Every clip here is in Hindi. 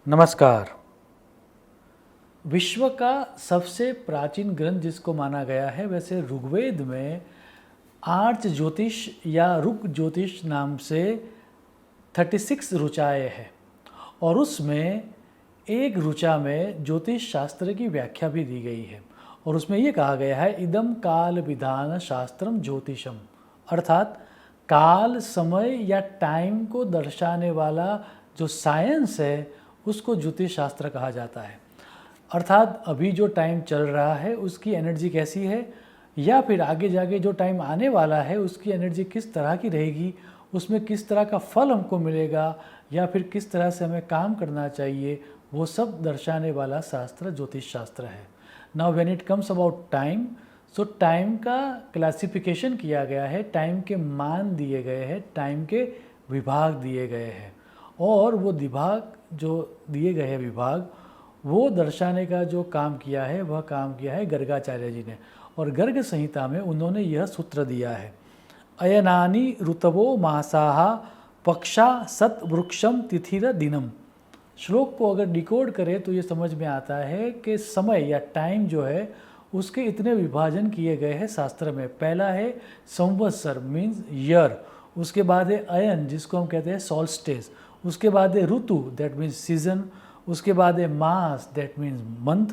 नमस्कार। विश्व का सबसे प्राचीन ग्रंथ जिसको माना गया है, वैसे ऋग्वेद में आर्च ज्योतिष या ऋग ज्योतिष नाम से 36 ऋचाएँ हैं और उसमें एक ऋचा में ज्योतिष शास्त्र की व्याख्या भी दी गई है और उसमें ये कहा गया है इदम काल विधान शास्त्रम ज्योतिषम, अर्थात काल समय या टाइम को दर्शाने वाला जो साइंस है उसको ज्योतिष शास्त्र कहा जाता है। अर्थात अभी जो टाइम चल रहा है उसकी एनर्जी कैसी है या फिर आगे जाके जो टाइम आने वाला है उसकी एनर्जी किस तरह की रहेगी, उसमें किस तरह का फल हमको मिलेगा या फिर किस तरह से हमें काम करना चाहिए, वो सब दर्शाने वाला शास्त्र ज्योतिष शास्त्र है। Now when it comes about time, so time का क्लासिफिकेशन किया गया है, टाइम के मान दिए गए हैं, टाइम के विभाग दिए गए हैं और वो विभाग जो दिए गए हैं विभाग वो दर्शाने का जो काम किया है वह काम किया है गर्गाचार्य जी ने। और गर्ग संहिता में उन्होंने यह सूत्र दिया है, अयनानि ऋतवो मासाहा पक्षा सत वृक्षम तिथिर दिनम। श्लोक को अगर डिकोड करें तो ये समझ में आता है कि समय या टाइम जो है उसके इतने विभाजन किए गए हैं शास्त्र में। पहला है संवत्सर मीन्स ईयर, उसके बाद है अयन जिसको हम कहते हैं सॉल्स्टिस, उसके बाद है ऋतु दैट मीन्स सीजन, उसके बाद है मास दैट मीन्स मंथ,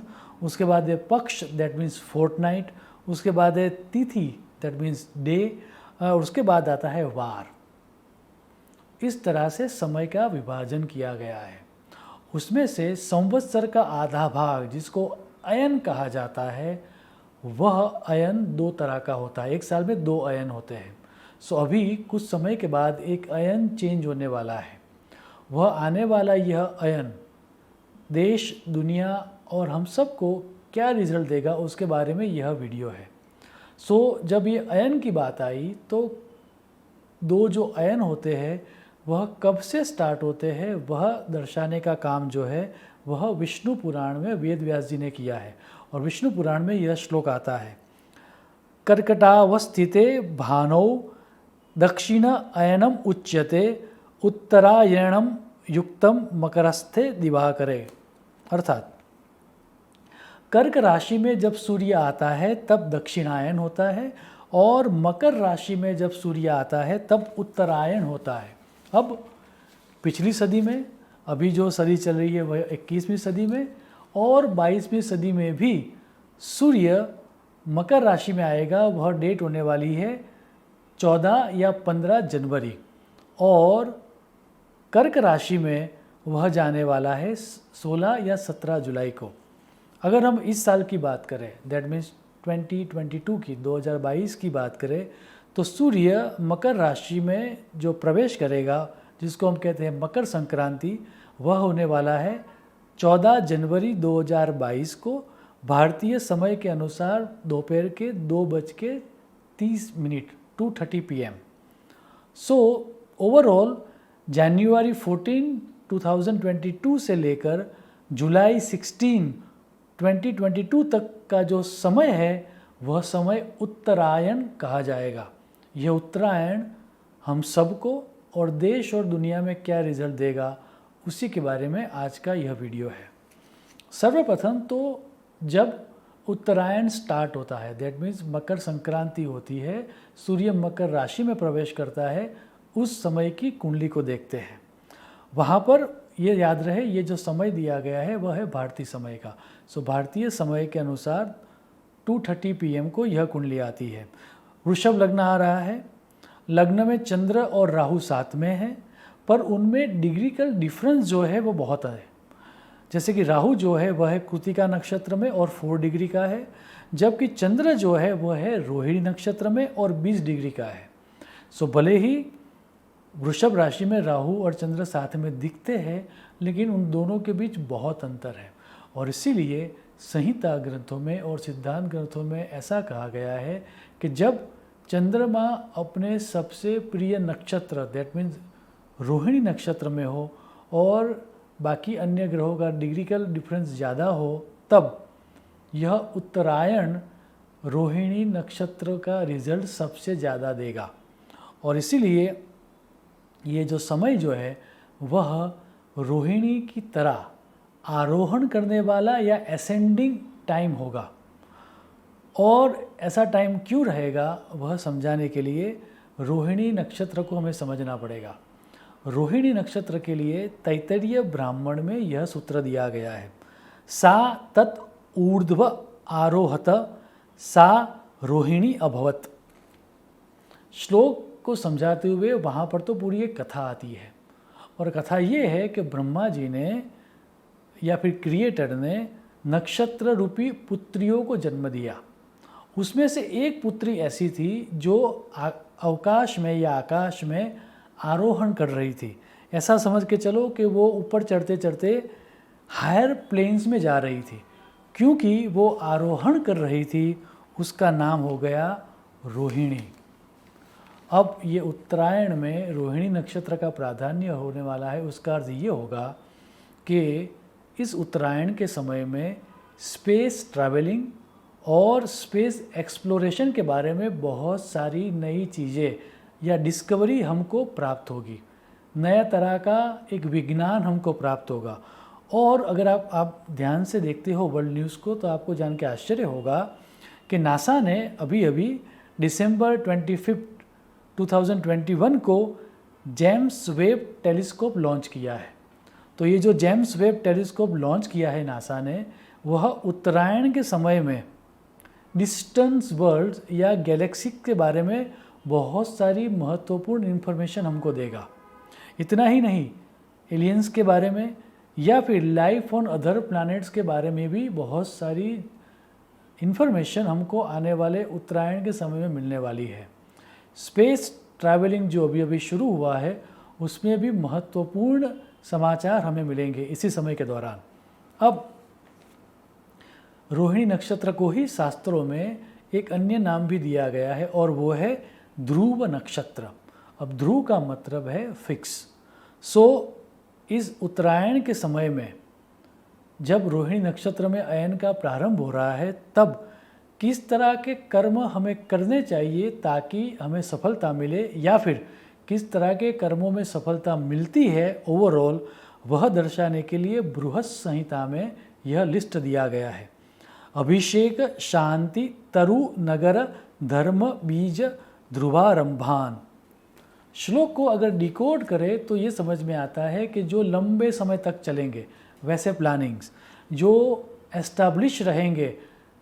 उसके बाद है पक्ष दैट मीन्स फोर्टनाइट, उसके बाद है तिथि दैट मीन्स डे और उसके बाद आता है वार। इस तरह से समय का विभाजन किया गया है। उसमें से संवत्सर का आधा भाग जिसको अयन कहा जाता है वह अयन दो तरह का होता है, एक साल में 2 अयन होते हैं। सो अभी कुछ समय के बाद एक अयन चेंज होने वाला है। वह आने वाला यह अयन देश दुनिया और हम सबको क्या रिजल्ट देगा उसके बारे में यह वीडियो है। सो जब ये अयन की बात आई तो 2 जो अयन होते हैं वह कब से स्टार्ट होते हैं वह दर्शाने का काम जो है वह विष्णु पुराण में वेद व्यास जी ने किया है। और विष्णु पुराण में यह श्लोक आता है, कर्कटावस्थिते भानौ दक्षिण अयनम उच्यते उत्तरायणम युक्तम मकरस्थे दिवाकरे। अर्थात कर्क राशि में जब सूर्य आता है तब दक्षिणायन होता है और मकर राशि में जब सूर्य आता है तब उत्तरायण होता है। अब पिछली सदी में, अभी जो सदी चल रही है वह 21वीं सदी में और 22वीं सदी में भी सूर्य मकर राशि में आएगा। वह डेट होने वाली है 14 या 15 जनवरी और कर्क राशि में वह जाने वाला है 16 या 17 जुलाई को। अगर हम इस साल की बात करें दैट मीन्स 2022 की 2022 की बात करें तो सूर्य मकर राशि में जो प्रवेश करेगा जिसको हम कहते हैं मकर संक्रांति, वह होने वाला है 14 जनवरी 2022 को भारतीय समय के अनुसार दोपहर के 2:30 2:30 PM। सो ओवरऑल जनवरी 14 2022 से लेकर जुलाई 16 2022 तक का जो समय है वह समय उत्तरायण कहा जाएगा। यह उत्तरायण हम सबको और देश और दुनिया में क्या रिजल्ट देगा उसी के बारे में आज का यह वीडियो है। सर्वप्रथम तो जब उत्तरायण स्टार्ट होता है दैट मीन्स मकर संक्रांति होती है, सूर्य मकर राशि में प्रवेश करता है, उस समय की कुंडली को देखते हैं। वहाँ पर ये याद रहे ये जो समय दिया गया है वह है भारतीय समय का। सो भारतीय समय के अनुसार 2:30 PM को यह कुंडली आती है। वृषभ लग्न आ रहा है, लग्न में चंद्र और राहु साथ में है पर उनमें डिग्रिकल डिफरेंस जो है वो बहुत है। जैसे कि राहु जो है वह है कृतिका नक्षत्र में और 4 डिग्री का है, जबकि चंद्र जो है वह है रोहिणी नक्षत्र में और 20 डिग्री का है। सो भले ही वृषभ राशि में राहु और चंद्र साथ में दिखते हैं लेकिन उन दोनों के बीच बहुत अंतर है और इसीलिए संहिता ग्रंथों में और सिद्धांत ग्रंथों में ऐसा कहा गया है कि जब चंद्रमा अपने सबसे प्रिय नक्षत्र दैट मीन्स रोहिणी नक्षत्र में हो और बाकी अन्य ग्रहों का डिग्रिकल डिफरेंस ज़्यादा हो तब यह उत्तरायण रोहिणी नक्षत्र का रिजल्ट सबसे ज़्यादा देगा। और इसीलिए ये जो समय जो है वह रोहिणी की तरह आरोहण करने वाला या असेंडिंग टाइम होगा। और ऐसा टाइम क्यों रहेगा वह समझाने के लिए रोहिणी नक्षत्र को हमें समझना पड़ेगा। रोहिणी नक्षत्र के लिए तैत्तरीय ब्राह्मण में यह सूत्र दिया गया है, सा तत् ऊर्ध्व आरोहत सा रोहिणी अभवत। श्लोक को समझाते हुए वहाँ पर तो पूरी एक कथा आती है, और कथा ये है कि ब्रह्मा जी ने या फिर क्रिएटर ने नक्षत्र रूपी पुत्रियों को जन्म दिया। उसमें से एक पुत्री ऐसी थी जो अवकाश में या आकाश में आरोहण कर रही थी। ऐसा समझ के चलो कि वो ऊपर चढ़ते चढ़ते हायर प्लेन्स में जा रही थी। क्योंकि वो आरोहण कर रही थी उसका नाम हो गया रोहिणी। अब ये उत्तरायण में रोहिणी नक्षत्र का प्राधान्य होने वाला है। उसका अर्थ ये होगा कि इस उत्तरायण के समय में स्पेस ट्रैवलिंग और स्पेस एक्सप्लोरेशन के बारे में बहुत सारी नई चीज़ें या डिस्कवरी हमको प्राप्त होगी। नया तरह का एक विज्ञान हमको प्राप्त होगा। और अगर आप ध्यान से देखते हो वर्ल्ड न्यूज़ को तो आपको जान के आश्चर्य होगा कि नासा ने अभी अभी दिसंबर 25, 2021 को जेम्स वेब टेलीस्कोप लॉन्च किया है। तो ये जो जेम्स वेब टेलीस्कोप लॉन्च किया है नासा ने, वह उत्तरायण के समय में डिस्टेंस वर्ल्ड्स या गैलेक्सी के बारे में बहुत सारी महत्वपूर्ण इन्फॉर्मेशन हमको देगा। इतना ही नहीं, एलियंस के बारे में या फिर लाइफ ऑन अदर प्लैनेट्स के बारे में भी बहुत सारी इन्फॉर्मेशन हमको आने वाले उत्तरायण के समय में मिलने वाली है। स्पेस ट्रैवलिंग जो अभी अभी शुरू हुआ है उसमें भी महत्वपूर्ण समाचार हमें मिलेंगे इसी समय के दौरान। अब रोहिणी नक्षत्र को ही शास्त्रों में एक अन्य नाम भी दिया गया है और वो है ध्रुव नक्षत्र। अब ध्रुव का मतलब है फिक्स। सो इस उत्तरायण के समय में जब रोहिणी नक्षत्र में अयन का प्रारंभ हो रहा है, तब किस तरह के कर्म हमें करने चाहिए ताकि हमें सफलता मिले, या फिर किस तरह के कर्मों में सफलता मिलती है ओवरऑल, वह दर्शाने के लिए बृहत संहिता में यह लिस्ट दिया गया है। अभिषेक शांति तरु नगर धर्म बीज ध्रुवारंभान। श्लोक को अगर डिकोड करें तो ये समझ में आता है कि जो लंबे समय तक चलेंगे वैसे प्लानिंग्स, जो एस्टैब्लिश रहेंगे,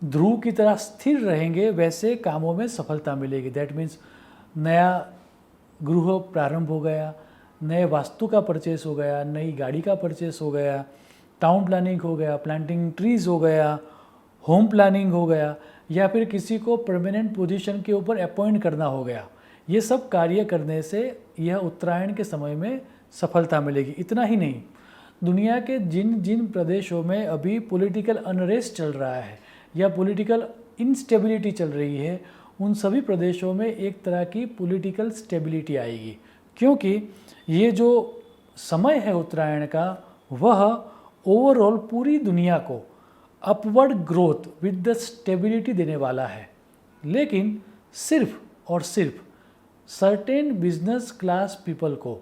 ध्रुव की तरह स्थिर रहेंगे, वैसे कामों में सफलता मिलेगी। दैट मीन्स नया गृह प्रारंभ हो गया, नए वास्तु का परचेस हो गया, नई गाड़ी का परचेस हो गया, टाउन प्लानिंग हो गया, प्लांटिंग ट्रीज हो गया, होम प्लानिंग हो गया, या फिर किसी को परमानेंट पोजीशन के ऊपर अपॉइंट करना हो गया। ये सब कार्य करने से यह उत्तरायण के समय में सफलता मिलेगी। इतना ही नहीं, दुनिया के जिन जिन प्रदेशों में अभी पॉलिटिकल अनरेस्ट चल रहा है या पॉलिटिकल इंस्टेबिलिटी चल रही है, उन सभी प्रदेशों में एक तरह की पॉलिटिकल स्टेबिलिटी आएगी। क्योंकि ये जो समय है उत्तरायण का, वह ओवरऑल पूरी दुनिया को upward growth with the stability देने वाला है। लेकिन सिर्फ और सिर्फ सर्टेन बिजनेस क्लास पीपल को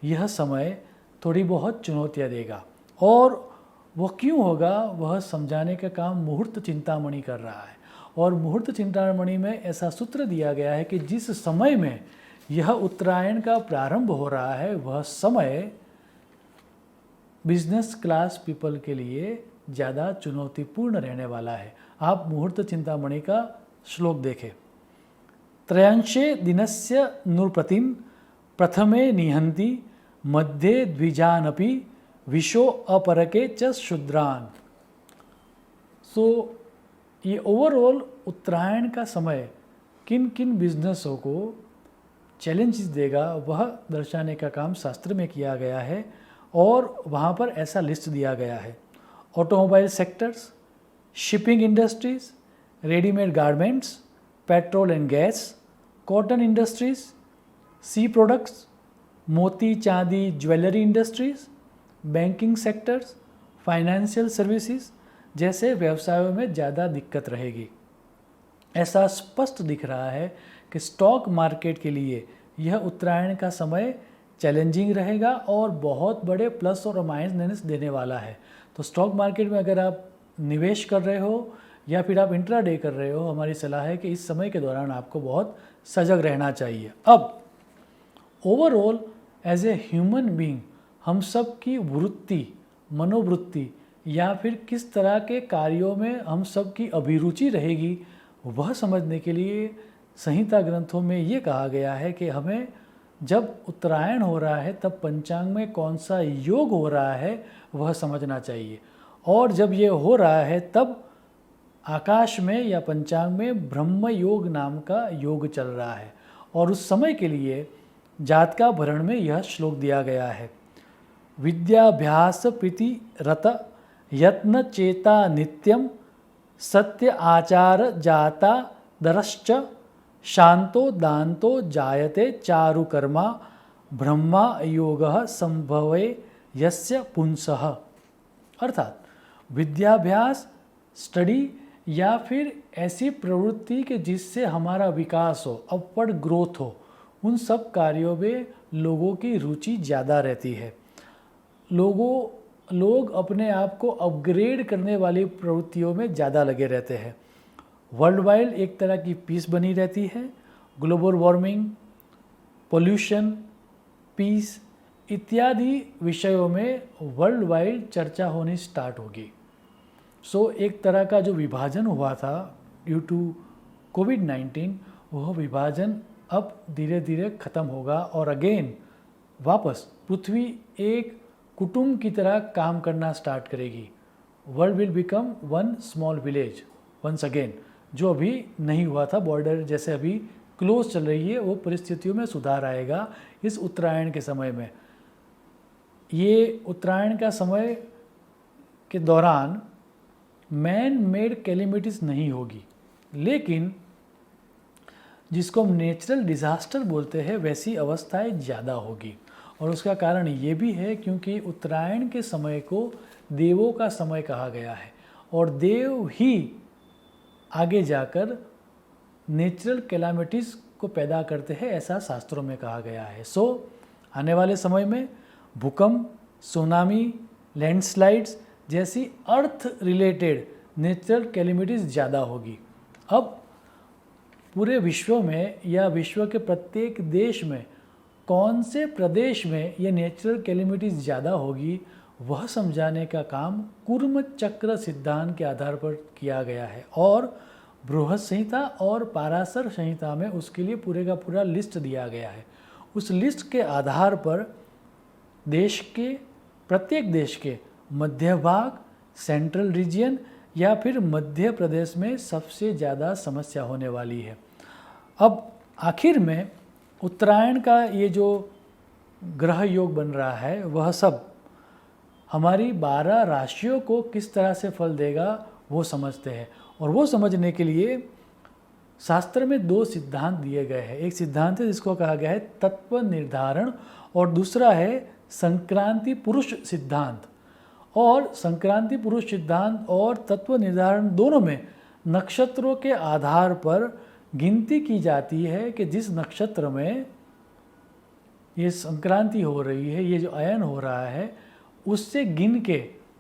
यह समय थोड़ी बहुत चुनौतियाँ देगा। और वह क्यों होगा, वह समझाने का काम मुहूर्त चिंतामणि कर रहा है। और मुहूर्त चिंतामणि में ऐसा सूत्र दिया गया है कि जिस समय में यह उत्तरायण का प्रारंभ हो रहा है, वह समय बिजनेस क्लास पीपल के लिए ज़्यादा चुनौतीपूर्ण रहने वाला है। आप मुहूर्त चिंतामणि का श्लोक देखें। त्रयंशे दिनस्य नृपतिं प्रथमे निहन्ति मध्ये द्विजानपि विशो अपरके च शूद्रान। सो ये ओवरऑल उत्तरायण का समय किन किन बिजनेसों को चैलेंजेस देगा, वह दर्शाने का काम शास्त्र में किया गया है। और वहाँ पर ऐसा लिस्ट दिया गया है: automobile sectors, shipping industries, readymade garments, petrol and gas, cotton industries, sea products, मोती चांदी jewellery industries, banking sectors, financial services जैसे व्यवसायों में ज़्यादा दिक्कत रहेगी। ऐसा स्पष्ट दिख रहा है कि स्टॉक मार्केट के लिए यह उत्तरायण का समय चैलेंजिंग रहेगा और बहुत बड़े प्लस और माइनस देने वाला है। तो स्टॉक मार्केट में अगर आप निवेश कर रहे हो या फिर आप इंट्राडे कर रहे हो, हमारी सलाह है कि इस समय के दौरान आपको बहुत सजग रहना चाहिए। अब overall as a human being हम सब की वृत्ति, मनोवृत्ति या फिर किस तरह के कार्यों में हम सब की अभिरुचि रहेगी, वह समझने के लिए संहिता ग्रंथों में ये कहा गया है कि हमें जब उत्तरायण हो रहा है तब पंचांग में कौन सा योग हो रहा है वह समझना चाहिए, और जब ये हो रहा है तब आकाश में या पंचांग में ब्रह्म योग नाम का योग चल रहा है, और उस समय के लिए जातका भरण में यह श्लोक दिया गया है। विद्याभ्यास प्रीति रत यत्न चेता नित्यम सत्य आचार जाता दरश्च शांतो दांतो जायते चारु कर्मा ब्रह्मा योगः संभवे यस्य पुंसः। अर्थात विद्याभ्यास, स्टडी या फिर ऐसी प्रवृत्ति के जिससे हमारा विकास हो, अपवर्ड ग्रोथ हो, उन सब कार्यों में लोगों की रुचि ज़्यादा रहती है। लोग अपने आप को अपग्रेड करने वाली प्रवृत्तियों में ज़्यादा लगे रहते हैं। वर्ल्ड वाइड एक तरह की पीस बनी रहती है। ग्लोबल वार्मिंग, पोल्यूशन, पीस इत्यादि विषयों में वर्ल्ड वाइड चर्चा होनी स्टार्ट होगी। सो एक तरह का जो विभाजन हुआ था ड्यू टू कोविड-19, वह विभाजन अब धीरे धीरे ख़त्म होगा और अगेन वापस पृथ्वी एक कुटुंब की तरह काम करना स्टार्ट करेगी। World will become one small village once again, जो अभी नहीं हुआ था। बॉर्डर जैसे अभी क्लोज चल रही है, वो परिस्थितियों में सुधार आएगा इस उत्तरायण के समय में। ये उत्तरायण का समय के दौरान मैन मेड कैलेमिटीज़ नहीं होगी, लेकिन जिसको हम नेचुरल डिज़ास्टर बोलते हैं वैसी अवस्थाएं ज़्यादा होगी। और उसका कारण ये भी है क्योंकि उत्तरायण के समय को देवों का समय कहा गया है, और देव ही आगे जाकर नेचुरल कैलामिटीज़ को पैदा करते हैं, ऐसा शास्त्रों में कहा गया है। सो आने वाले समय में भूकंप, सुनामी, लैंडस्लाइड्स जैसी अर्थ रिलेटेड नेचुरल कैलेमिटीज़ ज़्यादा होगी। अब पूरे विश्व में या विश्व के प्रत्येक देश में कौन से प्रदेश में ये नेचुरल कैलेमिटीज़ ज़्यादा होगी, वह समझाने का काम कुर्म चक्र सिद्धांत के आधार पर किया गया है। और बृहत संहिता और पाराशर संहिता में उसके लिए पूरे का पूरा लिस्ट दिया गया है। उस लिस्ट के आधार पर देश के, प्रत्येक देश के मध्य भाग, सेंट्रल रीजन या फिर मध्य प्रदेश में सबसे ज़्यादा समस्या होने वाली है। अब आखिर में उत्तरायण का ये जो ग्रह योग बन रहा है वह सब हमारी 12 राशियों को किस तरह से फल देगा वो समझते हैं। और वो समझने के लिए शास्त्र में 2 सिद्धांत दिए गए हैं। एक सिद्धांत है जिसको कहा गया है तत्व निर्धारण, और दूसरा है संक्रांति पुरुष सिद्धांत। और संक्रांति पुरुष सिद्धांत और तत्व निर्धारण दोनों में नक्षत्रों के आधार पर गिनती की जाती है कि जिस नक्षत्र में ये संक्रांति हो रही है, ये जो अयन हो रहा है, उससे गिन के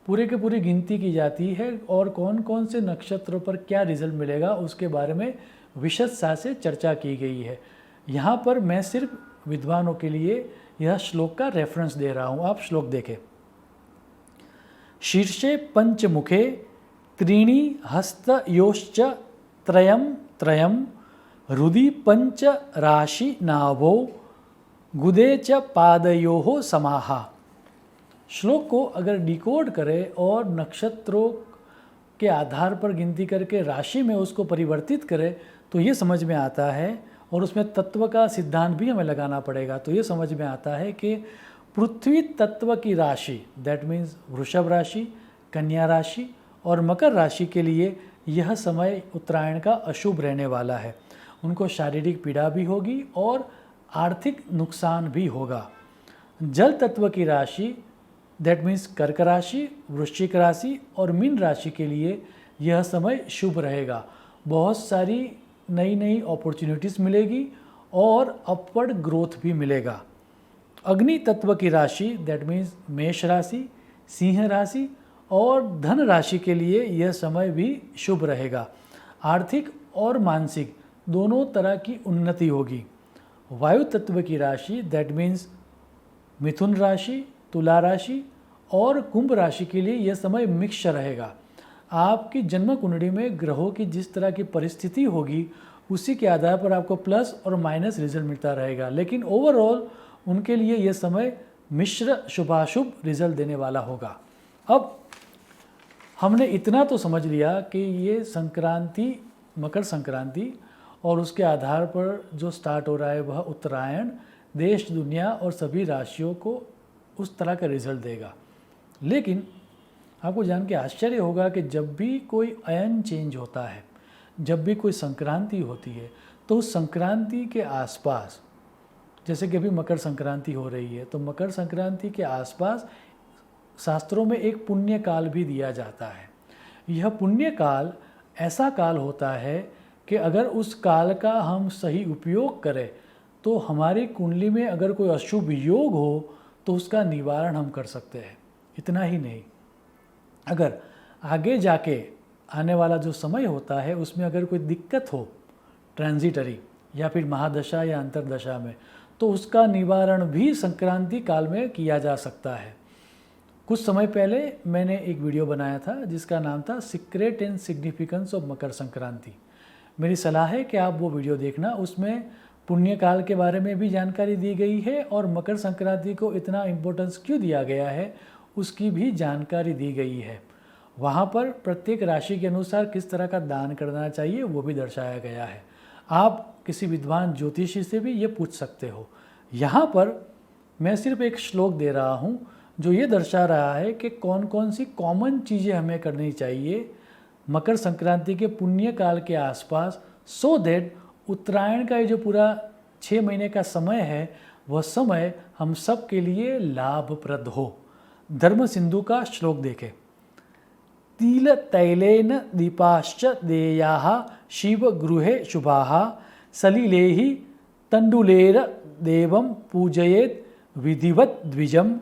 पूरी गिनती की जाती है और कौन कौन से नक्षत्रों पर क्या रिजल्ट मिलेगा उसके बारे में विशदता से चर्चा की गई है। यहाँ पर मैं सिर्फ विद्वानों के लिए यह श्लोक का रेफरेंस दे रहा हूँ। आप श्लोक देखें। शीर्षे पंचमुखे त्रीणि हस्तयोश्च त्रयं त्रयं हृदि पंच राशि नाभो गुदे च पादयोः समाहा। श्लोक को अगर डिकोड करें और नक्षत्रों के आधार पर गिनती करके राशि में उसको परिवर्तित करें तो ये समझ में आता है, और उसमें तत्व का सिद्धांत भी हमें लगाना पड़ेगा। तो ये समझ में आता है कि पृथ्वी तत्व की राशि, दैट मीन्स वृषभ राशि, कन्या राशि और मकर राशि के लिए यह समय उत्तरायण का अशुभ रहने वाला है। उनको शारीरिक पीड़ा भी होगी और आर्थिक नुकसान भी होगा। जल तत्व की राशि, दैट मीन्स कर्क राशि, वृश्चिक राशि और मीन राशि के लिए यह समय शुभ रहेगा। बहुत सारी नई नई अपॉर्चुनिटीज़ मिलेगी और अपवर्ड ग्रोथ भी मिलेगा। अग्नि तत्व की राशि दैट मीन्स मेष राशि, सिंह राशि और धन राशि के लिए यह समय भी शुभ रहेगा। आर्थिक और मानसिक दोनों तरह की उन्नति होगी। वायु तत्व की राशि दैट मीन्स मिथुन राशि, तुला राशि और कुंभ राशि के लिए यह समय मिक्स रहेगा। आपकी जन्म कुंडली में ग्रहों की जिस तरह की परिस्थिति होगी उसी के आधार पर आपको प्लस और माइनस रिजल्ट मिलता रहेगा, लेकिन ओवरऑल उनके लिए यह समय मिश्र शुभाशुभ रिजल्ट देने वाला होगा। अब हमने इतना तो समझ लिया कि ये संक्रांति, मकर संक्रांति और उसके आधार पर जो स्टार्ट हो रहा है वह उत्तरायण देश दुनिया और सभी राशियों को उस तरह का रिजल्ट देगा। लेकिन आपको जान के आश्चर्य होगा कि जब भी कोई अयन चेंज होता है, जब भी कोई संक्रांति होती है, तो उस संक्रांति के आसपास, जैसे कि अभी मकर संक्रांति हो रही है, तो मकर संक्रांति के आसपास शास्त्रों में एक पुण्य काल भी दिया जाता है। यह पुण्य काल ऐसा काल होता है कि अगर उस काल का हम सही उपयोग करें तो हमारी कुंडली में अगर कोई अशुभ योग हो तो उसका निवारण हम कर सकते हैं। इतना ही नहीं, अगर आगे जाके आने वाला जो समय होता है उसमें अगर कोई दिक्कत हो ट्रांजिटरी या फिर महादशा या अंतरदशा में, तो उसका निवारण भी संक्रांति काल में किया जा सकता है। कुछ समय पहले मैंने एक वीडियो बनाया था जिसका नाम था secret and significance of Makar Sankranti. मेरी सलाह है कि आप वो वीडियो देखना, उसमें पुण्यकाल के बारे में भी जानकारी दी गई है और मकर संक्रांति को इतना इम्पोर्टेंस क्यों दिया गया है उसकी भी जानकारी दी गई है। वहाँ पर प्रत्येक राशि के अनुसार किस तरह का दान करना चाहिए वो भी दर्शाया गया है। आप किसी विद्वान ज्योतिषी से भी ये पूछ सकते हो। यहाँ पर मैं सिर्फ एक श्लोक दे रहा हूँ जो ये दर्शा रहा है कि कौन कौन सी कॉमन चीज़ें हमें करनी चाहिए मकर संक्रांति के पुण्य काल के आसपास, सो दैट उत्तरायण का ये जो पूरा 6 महीने का समय है वह समय हम सब के लिए लाभप्रद हो। धर्म सिंधु का श्लोक देखें। तिल तैलेन दीपाश्च देयाः शिव गृहे शुभाः सलिलेहि तंडुलेर देवं पूजयेत् विधिवत द्विजम्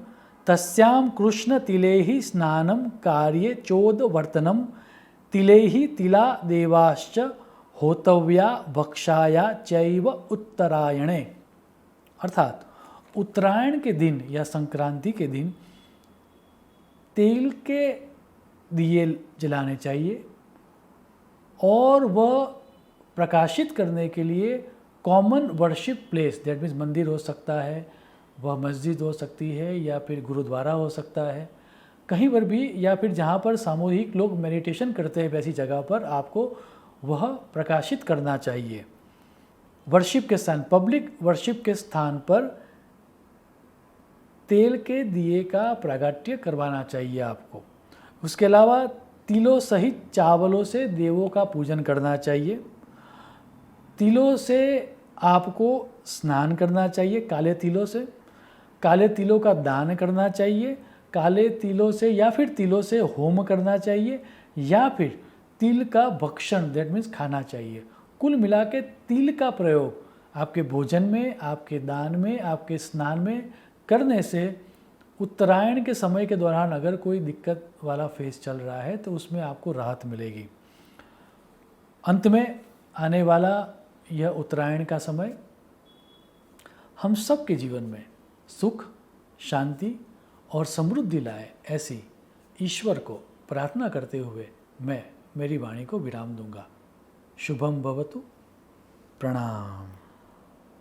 तस्यां कृष्ण तिलेहि स्नानं कार्ये चोदवर्तनं तिलेहि तिला देवाश्च होतव्या भक्षाया चैव उत्तरायणे। अर्थात उत्तरायण के दिन या संक्रांति के दिन तेल के दिए जलाने चाहिए और वह प्रकाशित करने के लिए common worship place that means मंदिर हो सकता है, वह मस्जिद हो सकती है या फिर गुरुद्वारा हो सकता है, कहीं पर भी, या फिर जहाँ पर सामूहिक लोग मेडिटेशन करते हैं वैसी जगह पर आपको वह प्रकाशित करना चाहिए। वर्शिप के स्थान, पब्लिक वर्शिप के स्थान पर तेल के दिए का प्रागट्य करवाना चाहिए आपको। उसके अलावा तिलों सहित चावलों से देवों का पूजन करना चाहिए। तिलों से आपको स्नान करना चाहिए, काले तिलों से, काले तिलों का दान करना चाहिए, काले तिलों से या फिर तिलों से होम करना चाहिए या फिर तिल का भक्षण दैट मीन्स खाना चाहिए। कुल मिला के तिल का प्रयोग आपके भोजन में, आपके दान में, आपके स्नान में करने से उत्तरायण के समय के दौरान अगर कोई दिक्कत वाला फेज चल रहा है तो उसमें आपको राहत मिलेगी। अंत में आने वाला यह उत्तरायण का समय हम सब के जीवन में सुख, शांति और समृद्धि लाए, ऐसी ईश्वर को प्रार्थना करते हुए मैं मेरी वाणी को विराम दूंगा। शुभम भवतु। प्रणाम।